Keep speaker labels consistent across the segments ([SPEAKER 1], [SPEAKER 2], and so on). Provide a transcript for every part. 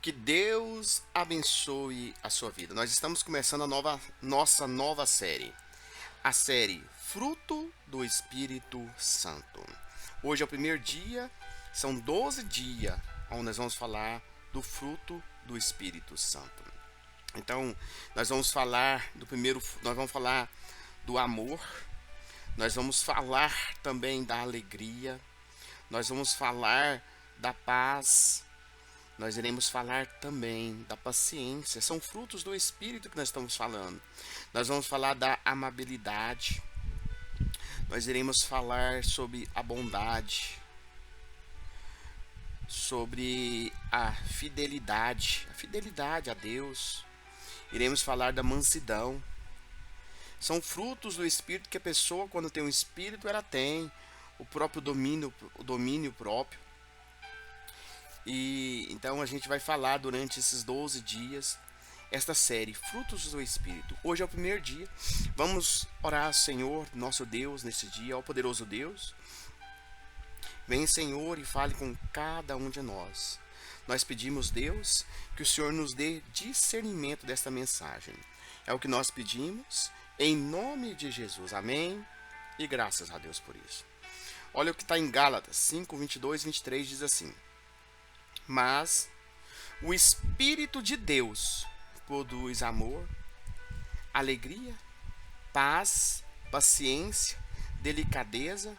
[SPEAKER 1] Que Deus abençoe a sua vida. Nós estamos começando nossa nova série, a série Fruto do Espírito Santo. Hoje é o primeiro dia, são 12 dias onde nós vamos falar do fruto do Espírito Santo. Então, nós vamos falar do amor, nós vamos falar também da alegria, nós vamos falar da paz. Nós iremos falar também da paciência. São frutos do Espírito que nós estamos falando. Nós vamos falar da amabilidade. Nós iremos falar sobre a bondade. Sobre a fidelidade a Deus. Iremos falar da mansidão. São frutos do Espírito que a pessoa, quando tem um Espírito, ela tem o próprio domínio, o domínio próprio. E então a gente vai falar durante esses 12 dias esta série Frutos do Espírito. Hoje é o primeiro dia. Vamos orar ao Senhor, nosso Deus, nesse dia, ao poderoso Deus. Vem, Senhor, e fale com cada um de nós. Nós pedimos, Deus, que o Senhor nos dê discernimento desta mensagem. É o que nós pedimos, em nome de Jesus. Amém? E graças a Deus por isso. Olha o que está em Gálatas 5, 22 e 23, diz assim: Mas o Espírito de Deus produz amor, alegria, paz, paciência, delicadeza,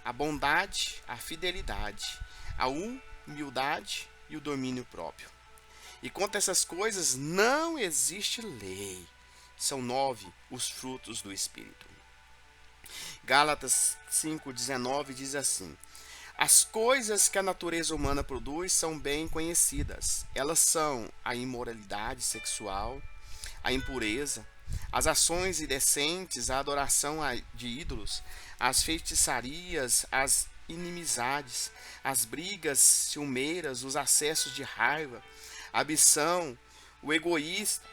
[SPEAKER 1] a bondade, a fidelidade, a humildade e o domínio próprio. E contra essas coisas não existe lei. São 9 os frutos do Espírito. Gálatas 5,19 diz assim: As coisas que a natureza humana produz são bem conhecidas. Elas são a imoralidade sexual, a impureza, as ações indecentes, a adoração de ídolos, as feitiçarias, as inimizades, as brigas ciumeiras, os acessos de raiva, a ambição, o egoísmo,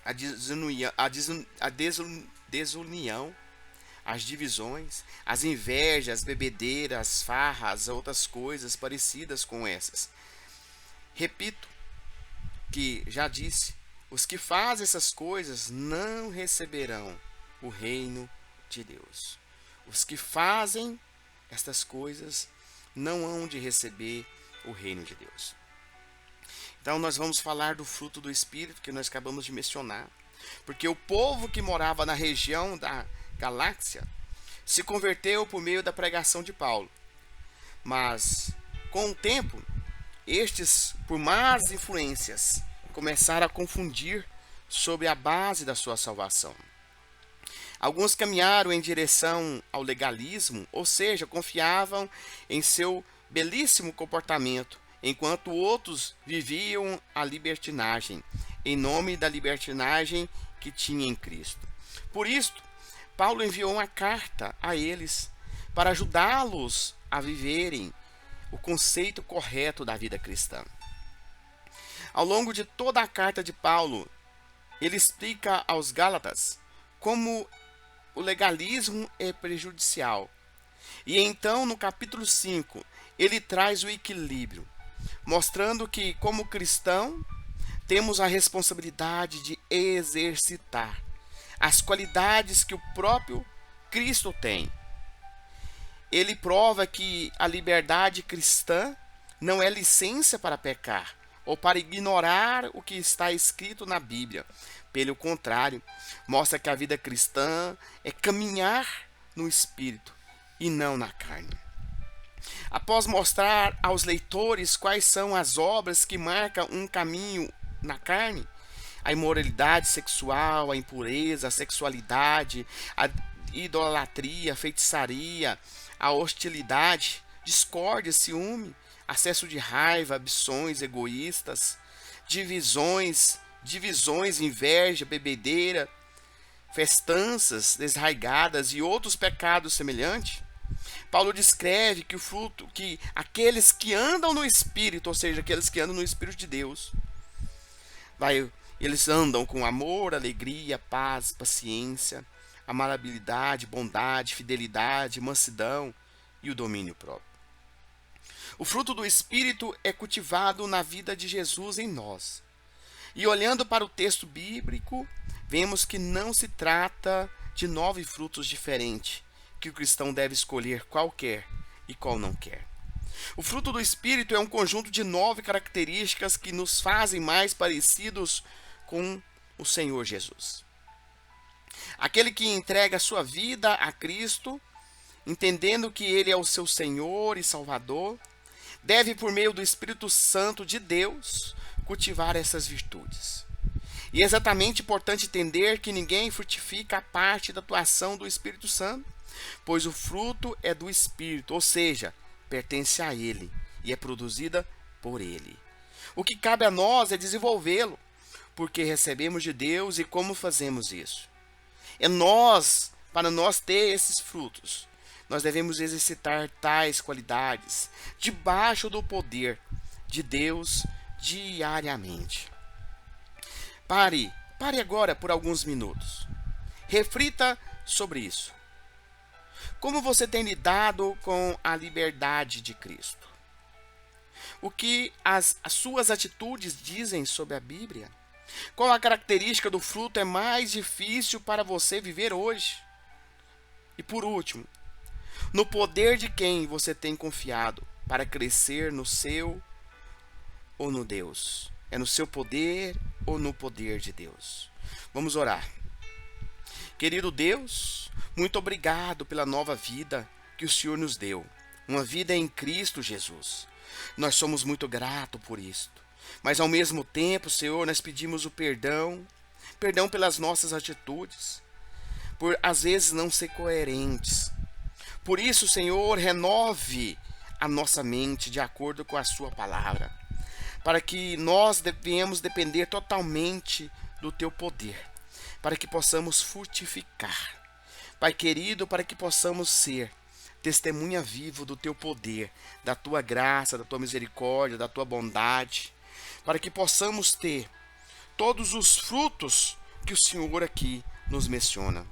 [SPEAKER 1] a desunião, as divisões, as invejas, as bebedeiras, as farras, outras coisas parecidas com essas. Repito que já disse, os que fazem essas coisas não receberão o reino de Deus. Os que fazem estas coisas não hão de receber o reino de Deus. Então nós vamos falar do fruto do Espírito que nós acabamos de mencionar. Porque o povo que morava na região da Galácia se converteu por meio da pregação de Paulo. Mas, com o tempo, estes, por más influências, começaram a confundir sobre a base da sua salvação. Alguns caminharam em direção ao legalismo, ou seja, confiavam em seu belíssimo comportamento, enquanto outros viviam a libertinagem, em nome da libertinagem que tinha em Cristo. Por isso, Paulo enviou uma carta a eles para ajudá-los a viverem o conceito correto da vida cristã. Ao longo de toda a carta de Paulo, ele explica aos Gálatas como o legalismo é prejudicial. E então, no capítulo 5, ele traz o equilíbrio, mostrando que, como cristão, temos a responsabilidade de exercitar as qualidades que o próprio Cristo tem. Ele prova que a liberdade cristã não é licença para pecar ou para ignorar o que está escrito na Bíblia. Pelo contrário, mostra que a vida cristã é caminhar no Espírito e não na carne. Após mostrar aos leitores quais são as obras que marcam um caminho na carne, a imoralidade sexual, a impureza, a sexualidade, a idolatria, a feitiçaria, a hostilidade, discórdia, ciúme, acesso de raiva, ambições egoístas, divisões, inveja, bebedeira, festanças desraigadas e outros pecados semelhantes. Paulo descreve que o fruto, que aqueles que andam no Espírito, ou seja, aqueles que andam no Espírito de Deus, eles andam com amor, alegria, paz, paciência, amabilidade, bondade, fidelidade, mansidão e o domínio próprio. O fruto do Espírito é cultivado na vida de Jesus em nós. E olhando para o texto bíblico, vemos que não se trata de 9 frutos diferentes, que o cristão deve escolher qual quer e qual não quer. O fruto do Espírito é um conjunto de 9 características que nos fazem mais parecidos com o Senhor Jesus. Aquele que entrega a sua vida a Cristo, entendendo que Ele é o seu Senhor e Salvador, deve, por meio do Espírito Santo de Deus, cultivar essas virtudes. E é exatamente importante entender que ninguém frutifica a parte da atuação do Espírito Santo, pois o fruto é do Espírito, ou seja, pertence a Ele e é produzida por Ele. O que cabe a nós é desenvolvê-lo, porque recebemos de Deus. E como fazemos isso? Para nós ter esses frutos, nós devemos exercitar tais qualidades debaixo do poder de Deus diariamente. Pare agora por alguns minutos. Reflita sobre isso. Como você tem lidado com a liberdade de Cristo? O que as suas atitudes dizem sobre a Bíblia? Qual a característica do fruto é mais difícil para você viver hoje? E por último, no poder de quem você tem confiado para crescer no seu ou no Deus? É no seu poder ou no poder de Deus? Vamos orar. Querido Deus, muito obrigado pela nova vida que o Senhor nos deu. Uma vida em Cristo Jesus. Nós somos muito gratos por isto. Mas ao mesmo tempo, Senhor, nós pedimos o perdão pelas nossas atitudes, por às vezes não ser coerentes. Por isso, Senhor, renove a nossa mente de acordo com a sua palavra, para que nós venhamos depender totalmente do teu poder, para que possamos frutificar. Pai querido, para que possamos ser testemunha viva do teu poder, da tua graça, da tua misericórdia, da tua bondade, para que possamos ter todos os frutos que o Senhor aqui nos menciona,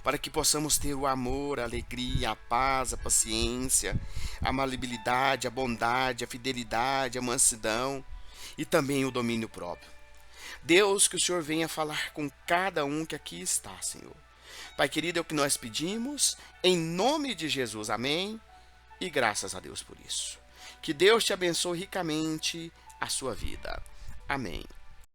[SPEAKER 1] para que possamos ter o amor, a alegria, a paz, a paciência, a maleabilidade, a bondade, a fidelidade, a mansidão e também o domínio próprio. Deus, que o Senhor venha falar com cada um que aqui está, Senhor. Pai querido, é o que nós pedimos, em nome de Jesus, amém, e graças a Deus por isso. Que Deus te abençoe ricamente a sua vida. Amém.